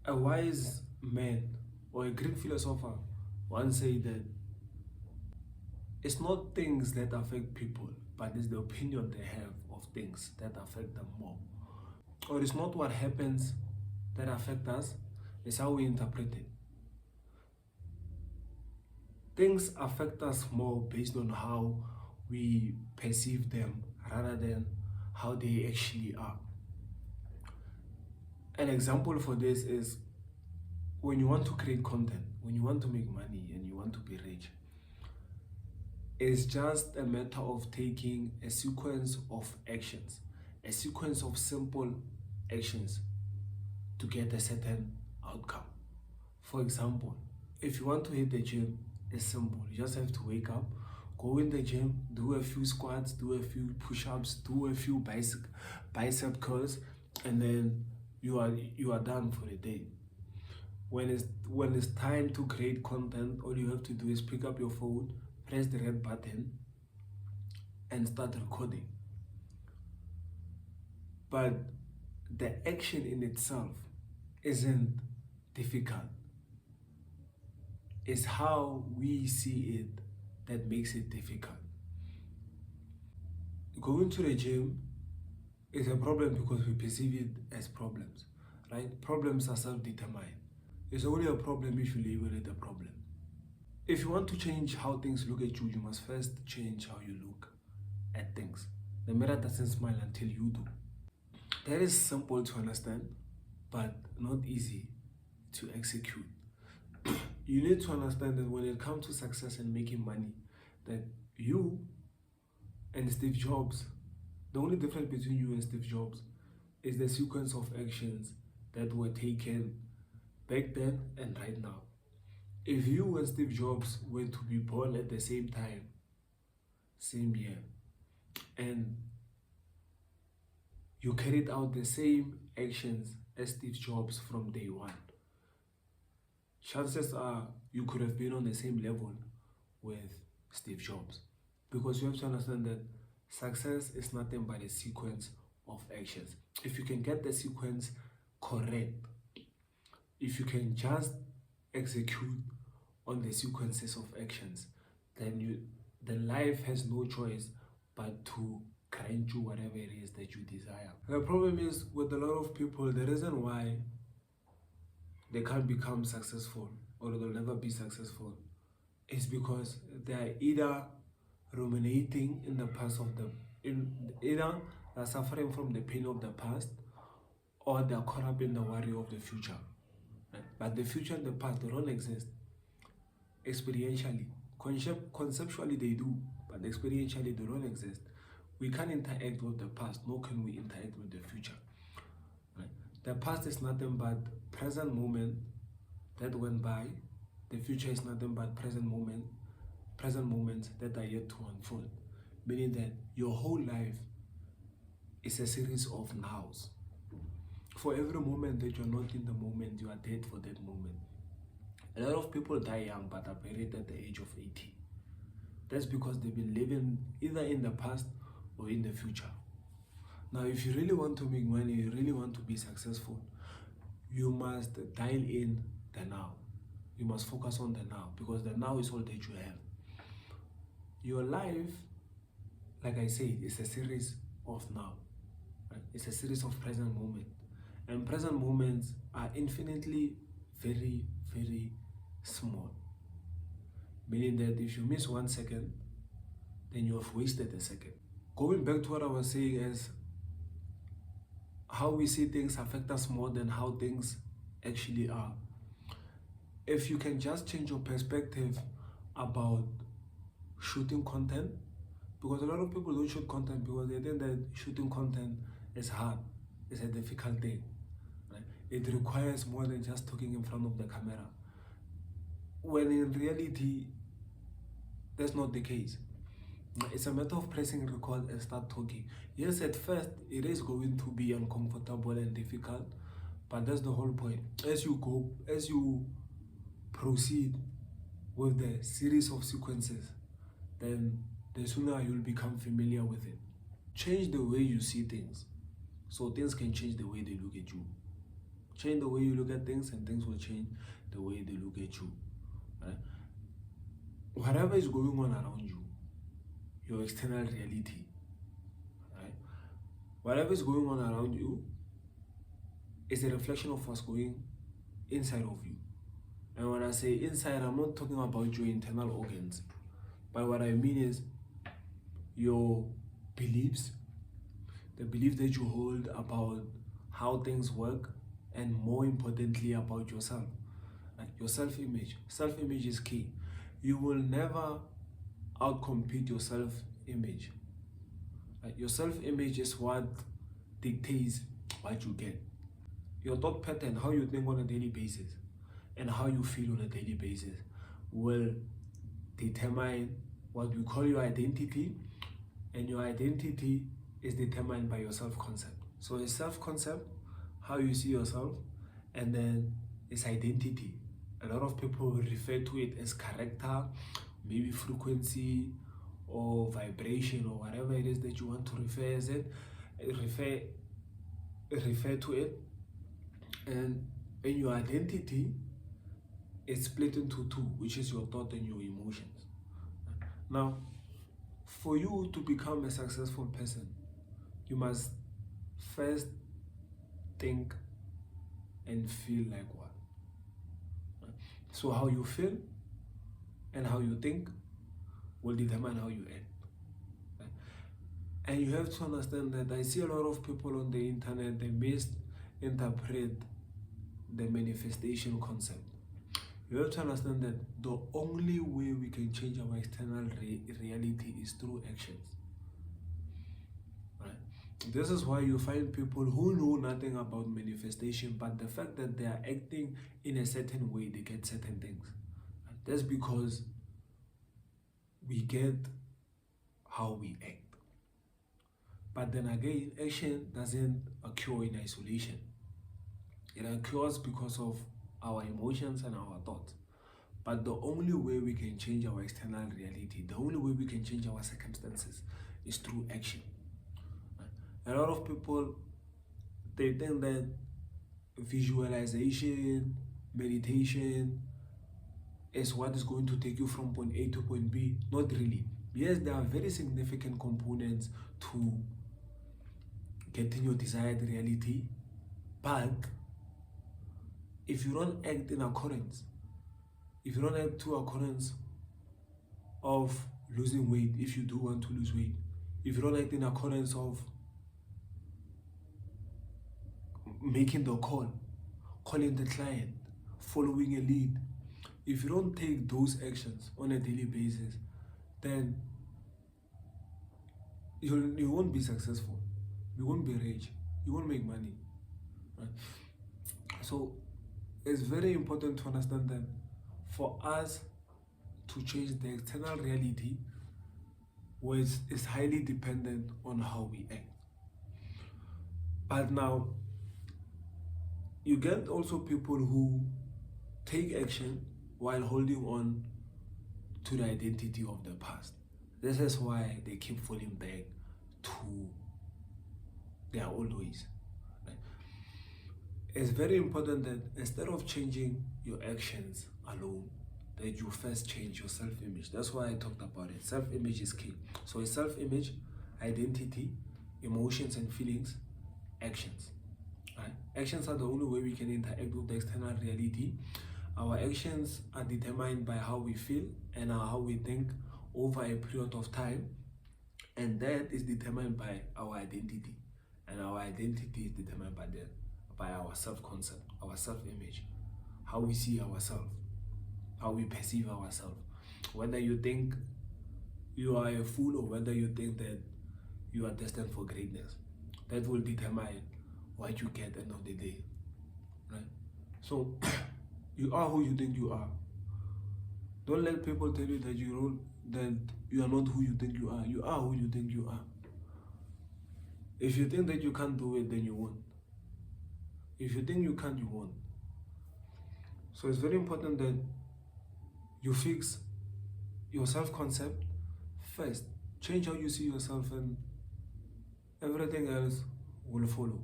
A wise man or a great philosopher once said that it's not things that affect people, but it's the opinion they have of things that affect them more. Or it's not what happens that affect us, it's how we interpret it. Things affect us more based on how we perceive them rather than how they actually are. An example for this is when you want to create content, when you want to make money and you want to be rich, it's just a matter of taking a sequence of actions, a sequence of simple actions to get a certain outcome. For example, if you want to hit the gym, it's simple. You just have to wake up, go in the gym, do a few squats, do a few push-ups, do a few bicep curls, and then you are done for the day. When it's time to create content, all you have to do is pick up your phone, press the red button, and start recording. But the action in itself isn't difficult. It's how we see it that makes it difficult. Going to the gym is a problem because we perceive it as problems, right? Problems are self-determined. It's only a problem if you label it a problem. If you want to change how things look at you, you must first change how you look at things. The mirror doesn't smile until you do. That is simple to understand, but not easy to execute. You need to understand that when it comes to success and making money, that you and Steve Jobs, the only difference between you and Steve Jobs is the sequence of actions that were taken back then and right now. If you and Steve Jobs were to be born at the same time, same year, and you carried out the same actions as Steve Jobs from day one, chances are you could have been on the same level with Steve Jobs. Because you have to understand that success is nothing but a sequence of actions. If you can get the sequence correct, if you can just execute on the sequences of actions, then life has no choice but to grant you whatever it is that you desire. The problem is with a lot of people, the reason why they can't become successful or they'll never be successful is because they are either ruminating in the past of either they're suffering from the pain of the past or they're caught up in the worry of the future. Right? But the future and the past, they don't exist. Experientially, conceptually they do, but experientially they don't exist. We can't interact with the past, nor can we interact with the future. Right? The past is nothing but present moment that went by. The future is nothing but present moments that are yet to unfold. Meaning that your whole life is a series of nows. For every moment that you're not in the moment, you are dead for that moment. A lot of people die young but are buried at the age of 80. That's because they've been living either in the past or in the future. Now, if you really want to make money, you really want to be successful, you must dial in the now. You must focus on the now, because the now is all that you have. Your life, like I said, is a series of now. Right? It's a series of present moments. And present moments are infinitely very, very small. Meaning that if you miss 1 second, then you have wasted a second. Going back to what I was saying is how we see things affect us more than how things actually are. If you can just change your perspective about shooting content, because a lot of people don't shoot content because they think that shooting content is hard, it's a difficult thing. Right? It requires more than just talking in front of the camera. When in reality, that's not the case. It's a matter of pressing record and start talking. Yes, at first, it is going to be uncomfortable and difficult, but that's the whole point. As you proceed with the series of sequences, then the sooner you'll become familiar with it. Change the way you see things, so things can change the way they look at you. Change the way you look at things, and things will change the way they look at you. Right? Whatever is going on around you, your external reality, right? Whatever is going on around you is a reflection of what's going inside of you. And when I say inside, I'm not talking about your internal organs, but what I mean is your beliefs, the belief that you hold about how things work, and more importantly about yourself. Like your self-image. Self-image is key. You will never outcompete your self-image. Like your self-image is what dictates what you get. Your thought pattern, how you think on a daily basis, and how you feel on a daily basis will determine what we call your identity, and your identity is determined by your self-concept. So it's self-concept, how you see yourself, and then it's identity. A lot of people refer to it as character, maybe frequency or vibration or whatever it is that you want to refer to it. And in your identity, it's split into two, which is your thought and your emotions. Now, for you to become a successful person, you must first think and feel like what? So how you feel and how you think will determine how you act. And you have to understand that I see a lot of people on the internet, they misinterpret the manifestation concept. You have to understand that the only way we can change our external reality is through actions. Right? This is why you find people who know nothing about manifestation, but the fact that they are acting in a certain way, they get certain things. Right? That's because we get how we act. But then again, action doesn't occur in isolation. It occurs because of our emotions and our thoughts. But the only way we can change our external reality, the only way we can change our circumstances is through action. A lot of people, they think that visualization, meditation is what is going to take you from point A to point B. Not really. Yes, there are very significant components to getting your desired reality, but if you don't act in accordance, if you don't act to accordance of losing weight, if you do want to lose weight, if you don't act in accordance of making the call, calling the client, following a lead, if you don't take those actions on a daily basis, then you won't be successful, you won't be rich, you won't make money. Right? So it's very important to understand that for us to change the external reality, which is highly dependent on how we act. But now, you get also people who take action while holding on to the identity of the past. This is why they keep falling back to their old ways. Right? It's very important that instead of changing your actions alone, that you first change your self-image. That's why I talked about it. Self-image is key. So it's self-image, identity, emotions and feelings, actions. Right? Actions are the only way we can interact with the external reality. Our actions are determined by how we feel and how we think over a period of time, and that is determined by our identity, and our identity is determined by our self-concept, our self-image, how we see ourselves, how we perceive ourselves. Whether you think you are a fool or whether you think that you are destined for greatness, that will determine what you get at the end of the day. Right? So you are who you think you are. Don't let people tell you that you are not who you think you are. You are who you think you are. If you think that you can't do it, then you won't. If you think you can't, you won't. So it's very important that you fix your self-concept first. Change how you see yourself, and everything else will follow.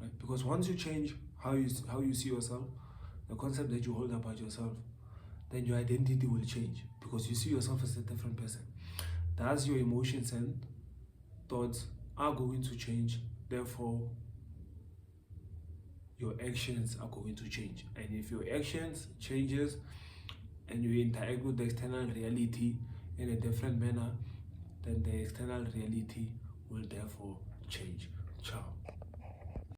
Right? Because once you change how you see yourself, the concept that you hold about yourself, then your identity will change because you see yourself as a different person. Thus, your emotions and thoughts are going to change. Therefore, your actions are going to change. And if your actions changes and you interact with the external reality in a different manner, then the external reality will therefore change. Ciao.